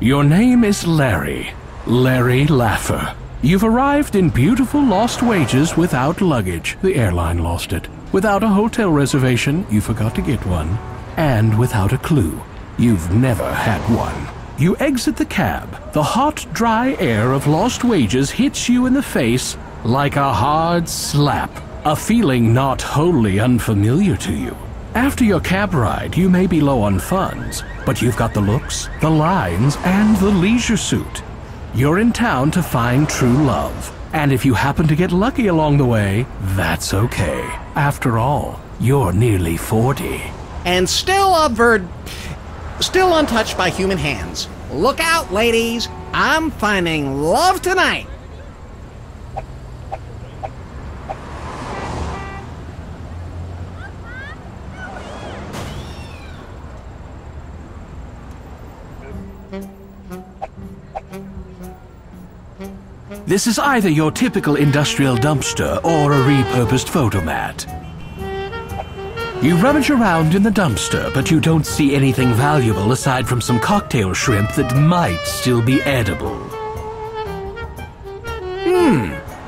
Your name is Larry. Larry Laffer. You've arrived in beautiful Lost Wages without luggage. The airline lost it. Without a hotel reservation, you forgot to get one. And without a clue. You've never had one. You exit the cab. The hot, dry air of Lost Wages hits you in the face like a hard slap. A feeling not wholly unfamiliar to you. After your cab ride, you may be low on funds, but you've got the looks, the lines, and the leisure suit. You're in town to find true love. And if you happen to get lucky along the way, that's okay. After all, you're nearly 40. And still untouched by human hands. Look out, ladies. I'm finding love tonight. This is either your typical industrial dumpster or a repurposed photomat. You rummage around in the dumpster, but you don't see anything valuable aside from some cocktail shrimp that might still be edible.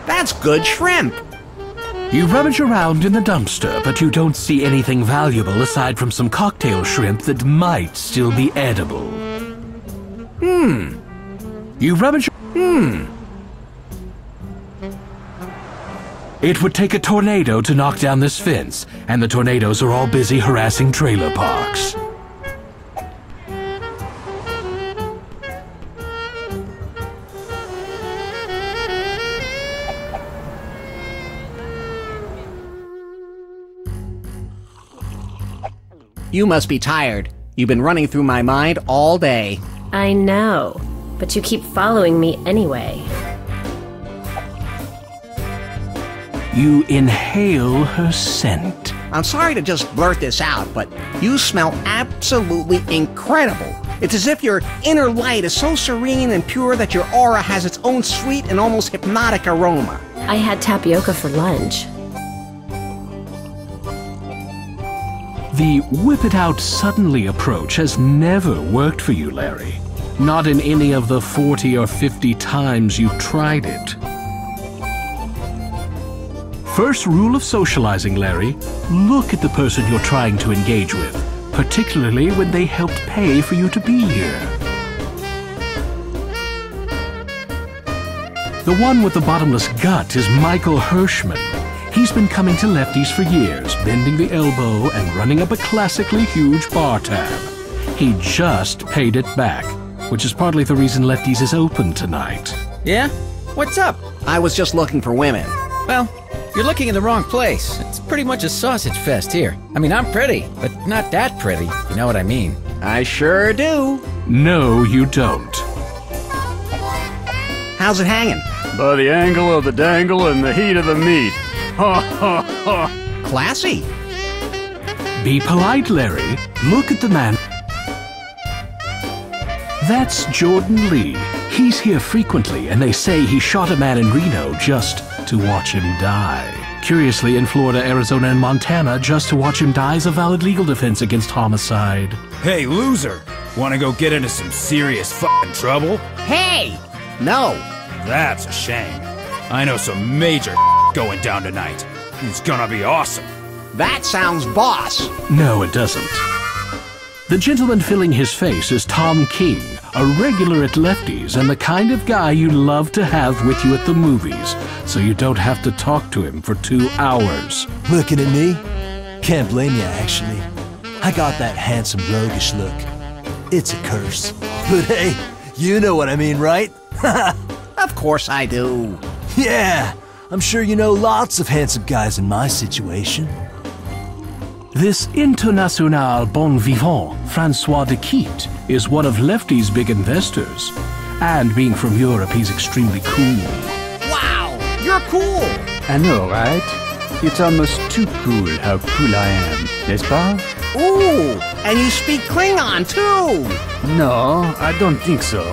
That's good shrimp. You rummage around in the dumpster, but you don't see anything valuable aside from some cocktail shrimp that might still be edible. You rummage... It would take a tornado to knock down this fence, and the tornadoes are all busy harassing trailer parks. You must be tired. You've been running through my mind all day. I know, but you keep following me anyway. You inhale her scent. I'm sorry to just blurt this out, but you smell absolutely incredible. It's as if your inner light is so serene and pure that your aura has its own sweet and almost hypnotic aroma. I had tapioca for lunch. The whip-it-out suddenly approach has never worked for you, Larry. Not in any of the 40 or 50 times you've tried it. First rule of socializing, Larry, look at the person you're trying to engage with, particularly when they helped pay for you to be here. The one with the bottomless gut is Michael Hirschman. He's been coming to Lefty's for years, bending the elbow and running up a classically huge bar tab. He just paid it back, which is partly the reason Lefty's is open tonight. Yeah? What's up? I was just looking for women. Well, you're looking in the wrong place. It's pretty much a sausage fest here. I mean, I'm pretty, but not that pretty. You know what I mean? I sure do. No, you don't. How's it hanging? By the angle of the dangle and the heat of the meat. Ha ha ha. Classy. Be polite, Larry. Look at the man. That's Jordan Lee. He's here frequently, and they say he shot a man in Reno just to watch him die. Curiously, in Florida, Arizona, and Montana, just to watch him die is a valid legal defense against homicide. Hey, loser! Wanna go get into some serious f***ing trouble? Hey! No. That's a shame. I know some major going down tonight. It's gonna be awesome. That sounds boss. No, it doesn't. The gentleman filling his face is Tom King, a regular at Lefty's and the kind of guy you love to have with you at the movies, so you don't have to talk to him for 2 hours. Looking at me? Can't blame you, actually. I got that handsome, roguish look. It's a curse. But hey, you know what I mean, right? Of course I do. Yeah, I'm sure you know lots of handsome guys in my situation. This international bon vivant, Francois de Quitte, is one of Lefty's big investors. And being from Europe, he's extremely cool. Wow, you're cool. I know, right? It's almost too cool how cool I am, n'est-ce pas? Ooh, and you speak Klingon, too. No, I don't think so.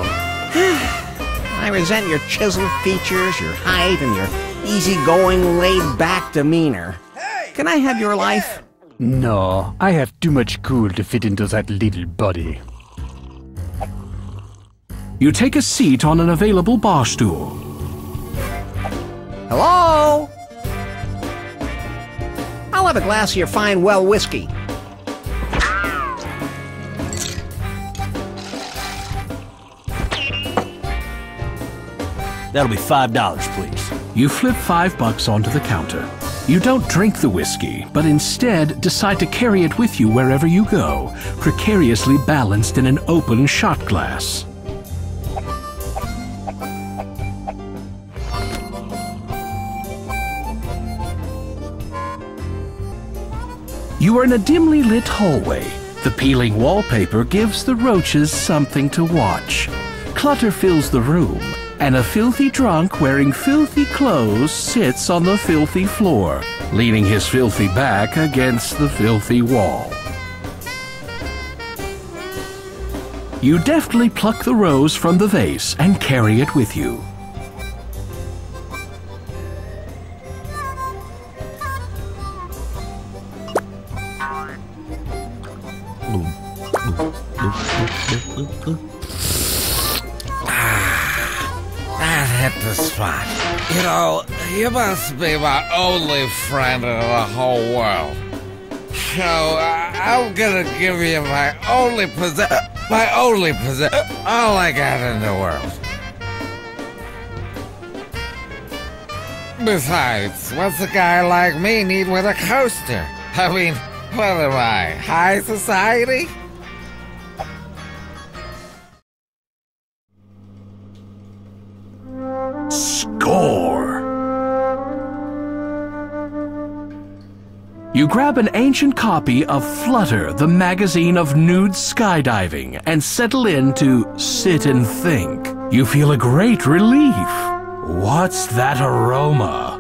I resent your chiseled features, your height, and your easygoing, laid-back demeanor. Can I have your life? No, I have too much cool to fit into that little body. You take a seat on an available bar stool. Hello? I'll have a glass of your fine well whiskey. That'll be $5, please. You flip $5 onto the counter. You don't drink the whiskey, but instead decide to carry it with you wherever you go, precariously balanced in an open shot glass. You are in a dimly lit hallway. The peeling wallpaper gives the roaches something to watch. Clutter fills the room, and a filthy drunk wearing filthy clothes sits on the filthy floor, leaning his filthy back against the filthy wall. You deftly pluck the rose from the vase and carry it with you. That hit the spot. You know, you must be my only friend in the whole world. So I'm gonna give you my only possession, all I got in the world. Besides, what's a guy like me need with a coaster? I mean, what am I, high society? Score! You grab an ancient copy of Flutter, the magazine of nude skydiving, and settle in to sit and think. You feel a great relief. What's that aroma?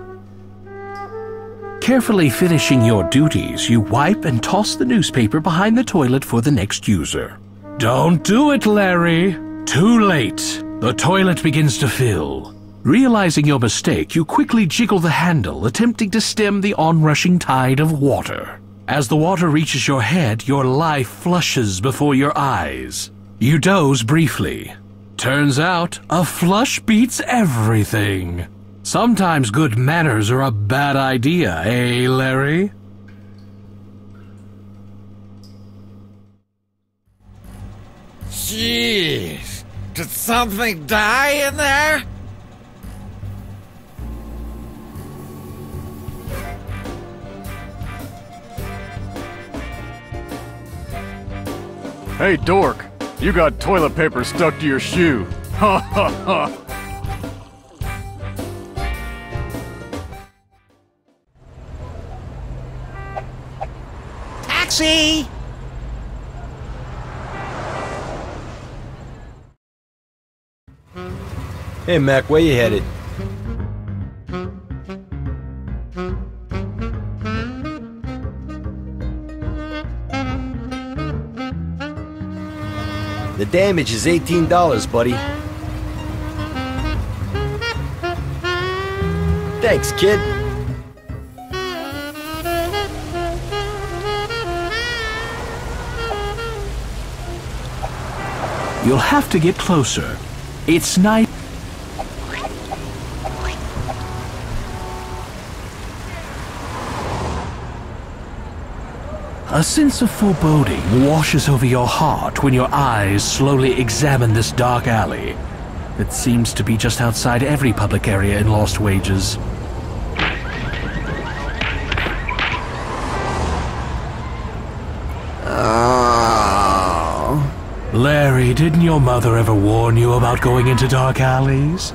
Carefully finishing your duties, you wipe and toss the newspaper behind the toilet for the next user. Don't do it, Larry. Too late. The toilet begins to fill. Realizing your mistake, you quickly jiggle the handle, attempting to stem the onrushing tide of water. As the water reaches your head, your life flushes before your eyes. You doze briefly. Turns out, a flush beats everything. Sometimes good manners are a bad idea, eh, Larry? Jeez, did something die in there? Hey, dork, you got toilet paper stuck to your shoe. Ha ha ha. Taxi! Hey, Mac, where you headed? The damage is $18, buddy. Thanks, kid. You'll have to get closer. It's night. A sense of foreboding washes over your heart when your eyes slowly examine this dark alley that seems to be just outside every public area in Lost Wages. Oh. Larry, didn't your mother ever warn you about going into dark alleys?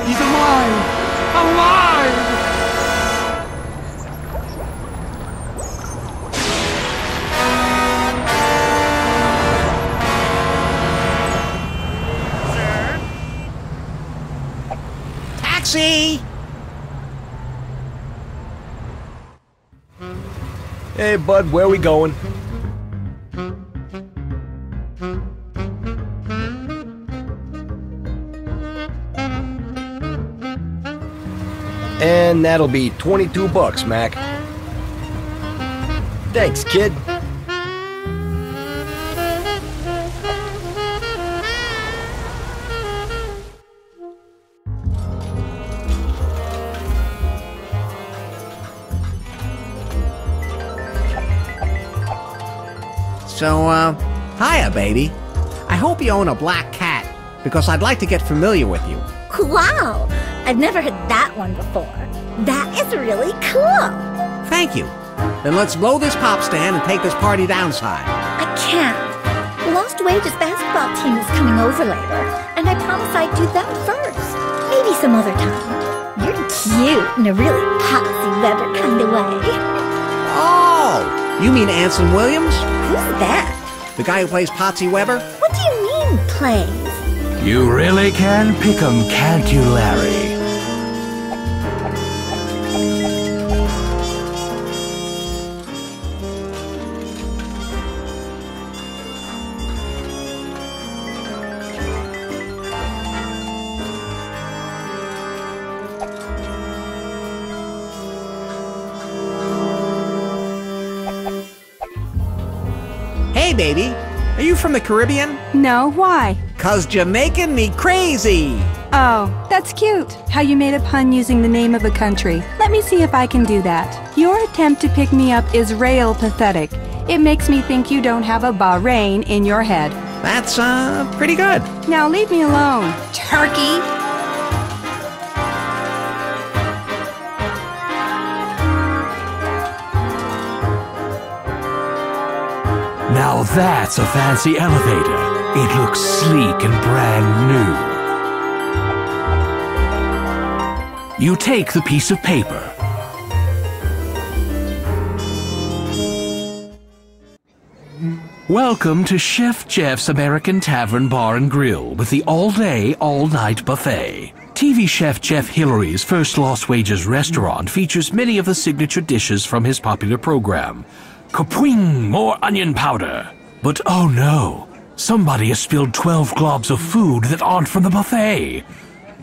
He's alive! Alive! Taxi! Hey, bud, where we going? And that'll be $22, Mac. Thanks, kid. So, hiya, baby. I hope you own a black cat, because I'd like to get familiar with you. Wow! I've never heard that one before. That is really cool. Thank you. Then let's blow this pop stand and take this party downside. I can't. The Lost Wages basketball team is coming over later, and I promise I'd do them first. Maybe some other time. You're cute in a really Patsy Weber kind of way. Oh! You mean Anson Williams? Who's that? The guy who plays Patsy Weber? What do you mean, plays? You really can pick 'em, can't you, Larry? Hey, baby. Are you from the Caribbean? No, why? 'Cause you're making me crazy. Oh, that's cute. How you made a pun using the name of a country. Let me see if I can do that. Your attempt to pick me up is rail pathetic. It makes me think you don't have a Bahrain in your head. That's, pretty good. Now leave me alone, turkey. Now that's a fancy elevator. It looks sleek and brand new. You take the piece of paper. Welcome to Chef Jeff's American Tavern Bar and Grill with the all-day, all-night buffet. TV chef Jeff Hillary's First Lost Wages restaurant features many of the signature dishes from his popular program. Kapwing! More onion powder! But oh no! Somebody has spilled 12 globs of food that aren't from the buffet!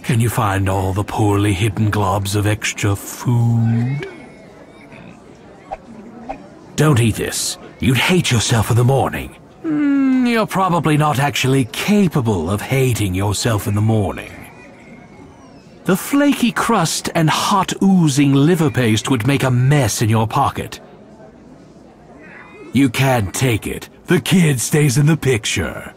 Can you find all the poorly hidden globs of extra food? Don't eat this. You'd hate yourself in the morning. You're probably not actually capable of hating yourself in the morning. The flaky crust and hot oozing liver paste would make a mess in your pocket. You can't take it. The kid stays in the picture.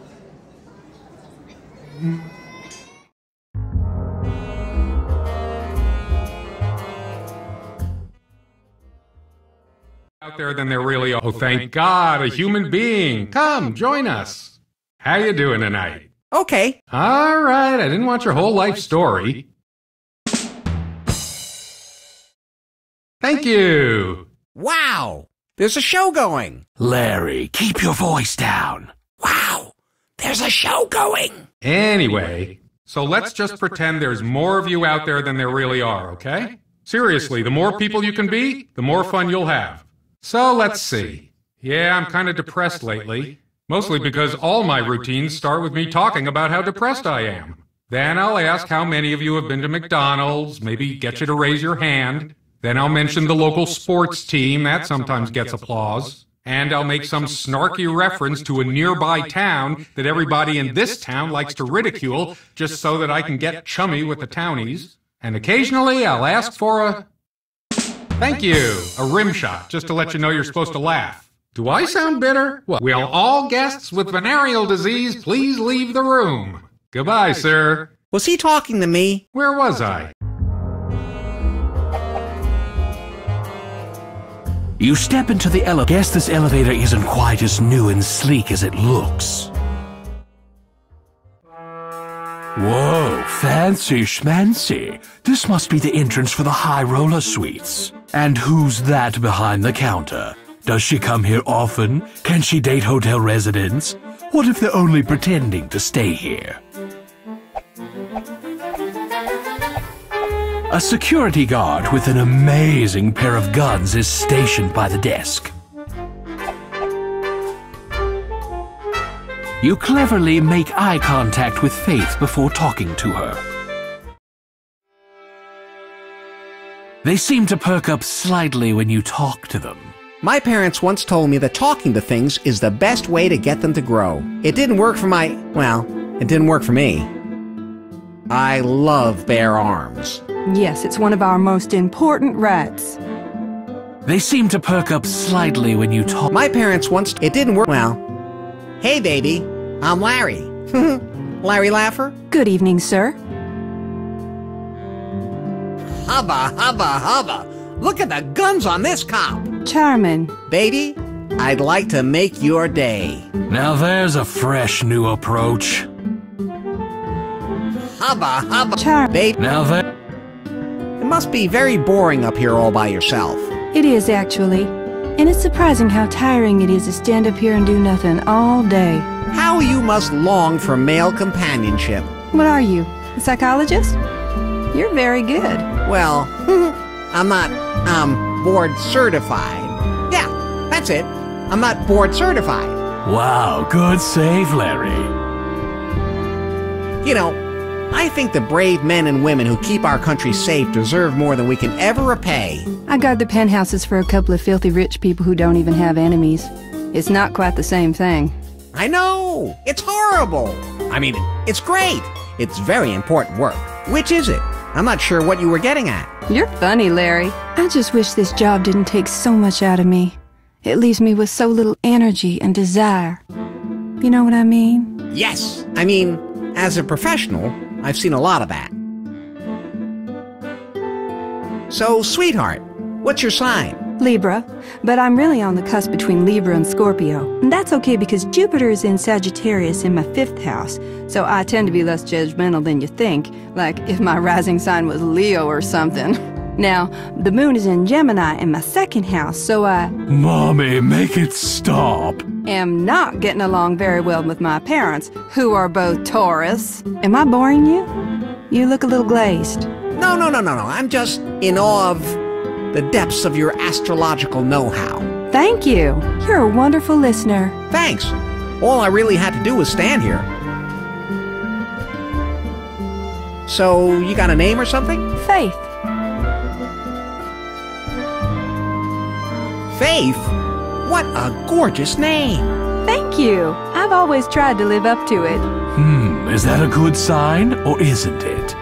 Out there than there really are. Oh, thank God, a human being. Come, join us. How you doing tonight? Okay. All right, I didn't want your whole life story. Thank you. Wow! There's a show going. Larry, keep your voice down. Wow! There's a show going. Anyway, so let's just pretend there's more of you out there than there really are, okay? Seriously, the more people you can be, the more fun you'll have. So let's see. Yeah, I'm kind of depressed lately. Mostly because all my routines start with me talking about how depressed I am. Then I'll ask how many of you have been to McDonald's, maybe get you to raise your hand. Then I'll mention the local sports team, that sometimes gets applause. And I'll make some snarky reference to a nearby town that everybody in this town likes to ridicule just so that I can get chummy with the townies. And occasionally I'll ask for a... Thank you, a rim shot, just to let you know you're supposed to laugh. Do I sound bitter? Well, will all guests with venereal disease please leave the room? Goodbye, sir. Was he talking to me? Where was I? You step into the elevator. Guess this elevator isn't quite as new and sleek as it looks. Whoa, fancy schmancy. This must be the entrance for the high roller suites. And who's that behind the counter? Does she come here often? Can she date hotel residents? What if they're only pretending to stay here? A security guard with an amazing pair of guns is stationed by the desk. You cleverly make eye contact with Faith before talking to her. They seem to perk up slightly when you talk to them. My parents once told me that talking to things is the best way to get them to grow. It didn't work for it didn't work for me. I love bare arms. Yes, it's one of our most important rights. They seem to perk up slightly when you talk. My parents once... It didn't work... Hey, baby. I'm Larry. Larry Laffer? Good evening, sir. Hubba, hubba, hubba. Look at the guns on this cop. Charmin. Baby, I'd like to make your day. Now there's a fresh new approach. Hubba, hubba. Baby. Now that... It must be very boring up here all by yourself. It is, actually. And it's surprising how tiring it is to stand up here and do nothing all day. How you must long for male companionship. What are you, a psychologist? You're very good. Well, I'm not, board certified. Yeah, that's it. I'm not board certified. Wow, good save, Larry. You know, I think the brave men and women who keep our country safe deserve more than we can ever repay. I guard the penthouses for a couple of filthy rich people who don't even have enemies. It's not quite the same thing. I know! It's horrible! I mean, it's great! It's very important work. Which is it? I'm not sure what you were getting at. You're funny, Larry. I just wish this job didn't take so much out of me. It leaves me with so little energy and desire. You know what I mean? Yes! I mean, as a professional, I've seen a lot of that. So, sweetheart, what's your sign? Libra, but I'm really on the cusp between Libra and Scorpio. And that's okay because Jupiter is in Sagittarius in my 5th house, so I tend to be less judgmental than you think, like if my rising sign was Leo or something. Now, the moon is in Gemini in my 2nd house, so I... Mommy, make it stop. Am not getting along very well with my parents, who are both Taurus. Am I boring you? You look a little glazed. No. I'm just in awe of the depths of your astrological know-how. Thank you. You're a wonderful listener. Thanks. All I really had to do was stand here. So, you got a name or something? Faith. Faith? What a gorgeous name. Thank you. I've always tried to live up to it. Is that a good sign, or isn't it?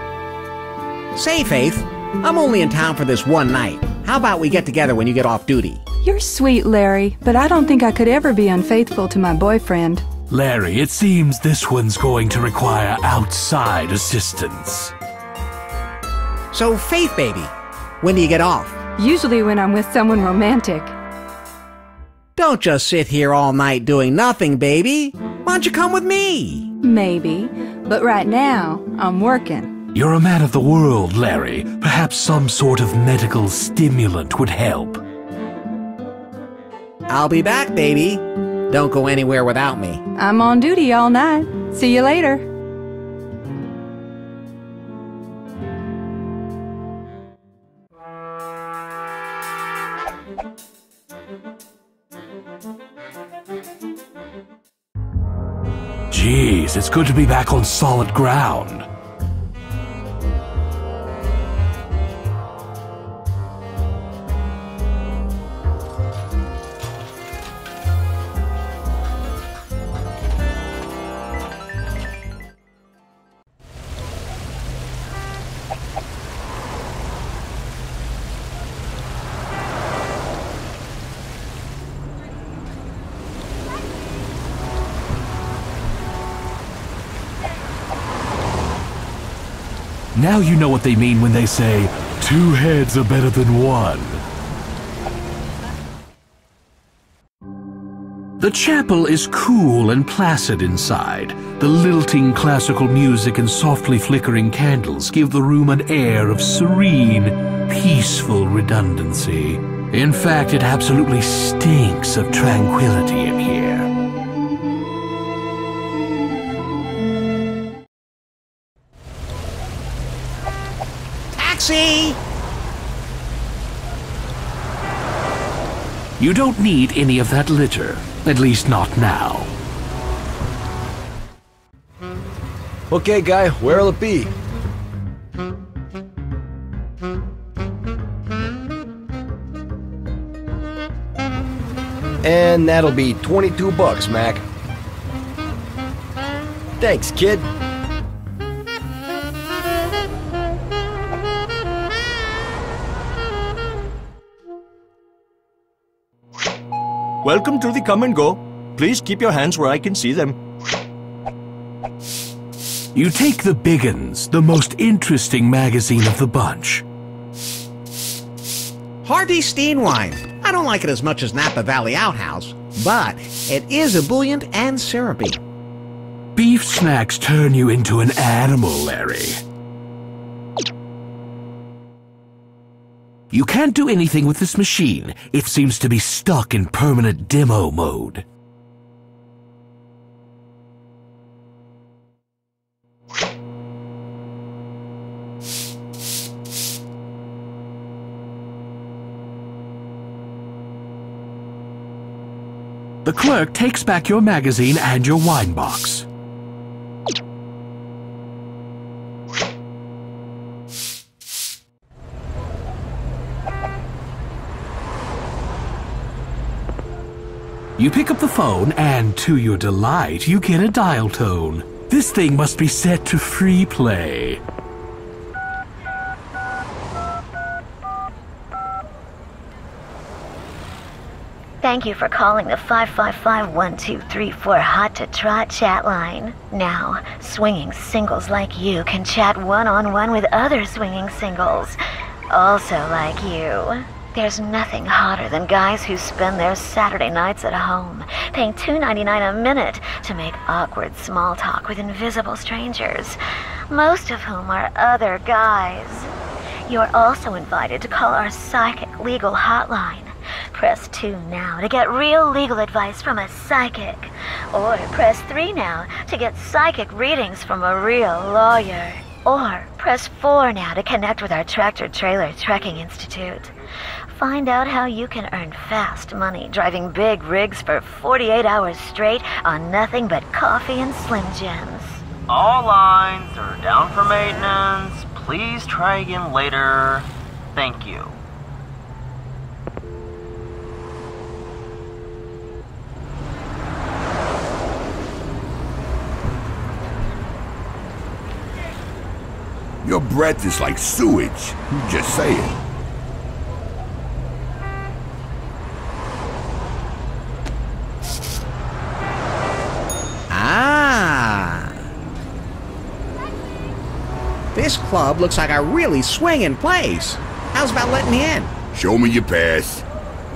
Say, Faith, I'm only in town for this one night. How about we get together when you get off duty? You're sweet, Larry, but I don't think I could ever be unfaithful to my boyfriend. Larry, it seems this one's going to require outside assistance. So, Faith, baby, when do you get off? Usually when I'm with someone romantic. Don't just sit here all night doing nothing, baby. Why don't you come with me? Maybe, but right now, I'm working. You're a man of the world, Larry. Perhaps some sort of medical stimulant would help. I'll be back, baby. Don't go anywhere without me. I'm on duty all night. See you later. Jeez, it's good to be back on solid ground. Now you know what they mean when they say, 2 heads are better than 1. The chapel is cool and placid inside. The lilting classical music and softly flickering candles give the room an air of serene, peaceful redundancy. In fact, it absolutely stinks of tranquility in here. Taxi! You don't need any of that litter. At least not now. Okay, guy, where'll it be? And that'll be $22, Mac. Thanks, kid. Welcome to the Come and Go. Please keep your hands where I can see them. You take the big 'uns, the most interesting magazine of the bunch. Hearty Steenwine. I don't like it as much as Napa Valley Outhouse, but it is ebullient and syrupy. Beef snacks turn you into an animal, Larry. You can't do anything with this machine. It seems to be stuck in permanent demo mode. The clerk takes back your magazine and your wine box. You pick up the phone and, to your delight, you get a dial tone. This thing must be set to free play. Thank you for calling the 555-1234 Hot to Trot chat line. Now, swinging singles like you can chat one-on-one with other swinging singles, also like you. There's nothing hotter than guys who spend their Saturday nights at home, paying $2.99 a minute to make awkward small talk with invisible strangers, most of whom are other guys. You're also invited to call our psychic legal hotline. Press 2 now to get real legal advice from a psychic. Or press 3 now to get psychic readings from a real lawyer. Or press 4 now to connect with our tractor-trailer trekking institute. Find out how you can earn fast money driving big rigs for 48 hours straight on nothing but coffee and Slim Jims. All lines are down for maintenance. Please try again later. Thank you. Your breath is like sewage. Just say it. Ah. This club looks like a really swinging place. How's about letting me in? Show me your pass.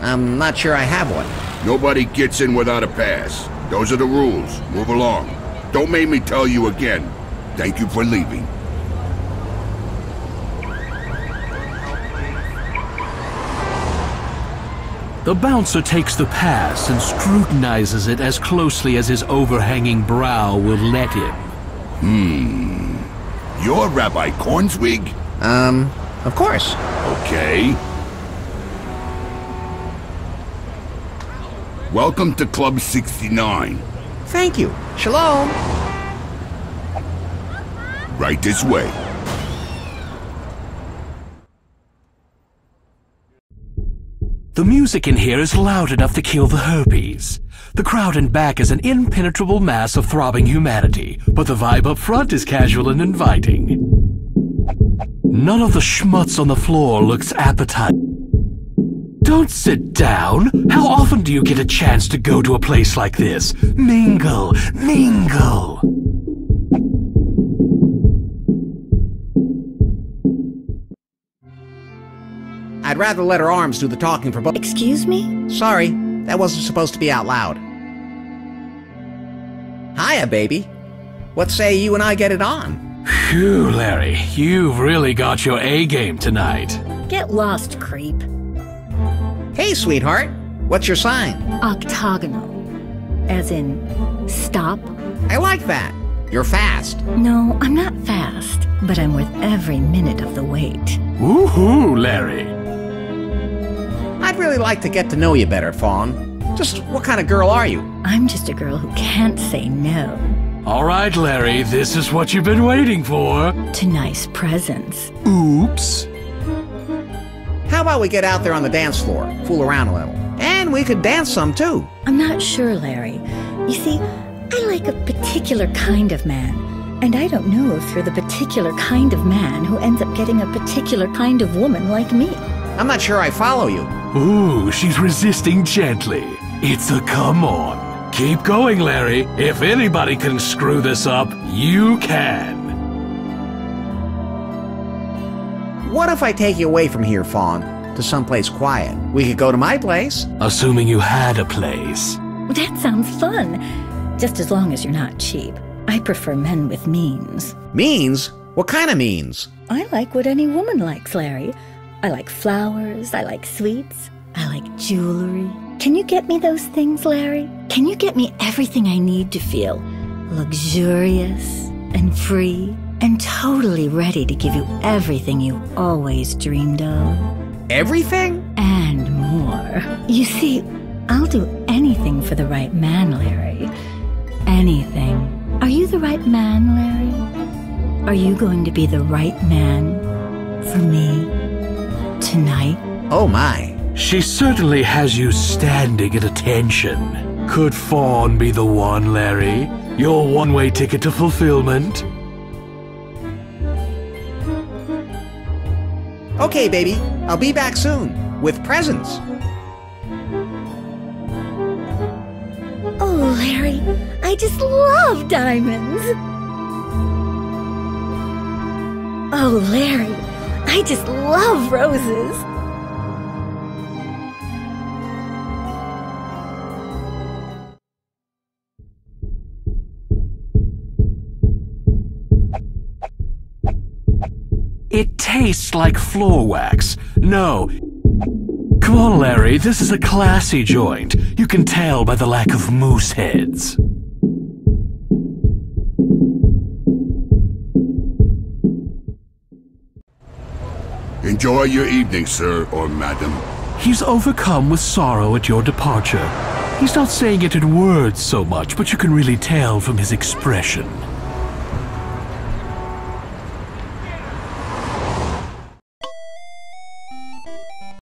I'm not sure I have one. Nobody gets in without a pass. Those are the rules. Move along. Don't make me tell you again. Thank you for leaving. The bouncer takes the pass and scrutinizes it as closely as his overhanging brow will let him. You're Rabbi Cornswig? Of course. Okay. Welcome to Club 69. Thank you. Shalom. Right this way. The music in here is loud enough to kill the herpes. The crowd in back is an impenetrable mass of throbbing humanity, but the vibe up front is casual and inviting. None of the schmutz on the floor looks appetizing. Don't sit down. How often do you get a chance to go to a place like this? Mingle, mingle. I'd rather let her arms do the talking for both. Excuse me? Sorry, that wasn't supposed to be out loud. Hiya, baby. What say you and I get it on? Phew, Larry, you've really got your A-game tonight. Get lost, creep. Hey, sweetheart. What's your sign? Octagonal. As in, stop? I like that. You're fast. No, I'm not fast, but I'm worth every minute of the wait. Woohoo, Larry. I'd really like to get to know you better, Fawn. Just what kind of girl are you? I'm just a girl who can't say no. All right, Larry, this is what you've been waiting for. To nice presents. Oops. How about we get out there on the dance floor, fool around a little? And we could dance some too. I'm not sure, Larry. You see, I like a particular kind of man. And I don't know if you're the particular kind of man who ends up getting a particular kind of woman like me. I'm not sure I follow you. Ooh, she's resisting gently. It's a come on. Keep going, Larry. If anybody can screw this up, you can. What if I take you away from here, Fawn, to someplace quiet? We could go to my place. Assuming you had a place. That sounds fun. Just as long as you're not cheap. I prefer men with means. Means? What kind of means? I like what any woman likes, Larry. I like flowers, I like sweets, I like jewelry. Can you get me those things, Larry? Can you get me everything I need to feel luxurious and free and totally ready to give you everything you always dreamed of? Everything? And more. You see, I'll do anything for the right man, Larry. Anything. Are you the right man, Larry? Are you going to be the right man for me tonight? Oh my. She certainly has you standing at attention. Could Fawn be the one, Larry? Your one-way ticket to fulfillment? Okay, baby. I'll be back soon. With presents. Oh, Larry, I just love diamonds. Oh, Larry, I just love roses. It tastes like floor wax. No. Come on, Larry, this is a classy joint. You can tell by the lack of moose heads. Enjoy your evening, sir or madam. He's overcome with sorrow at your departure. He's not saying it in words so much, but you can really tell from his expression.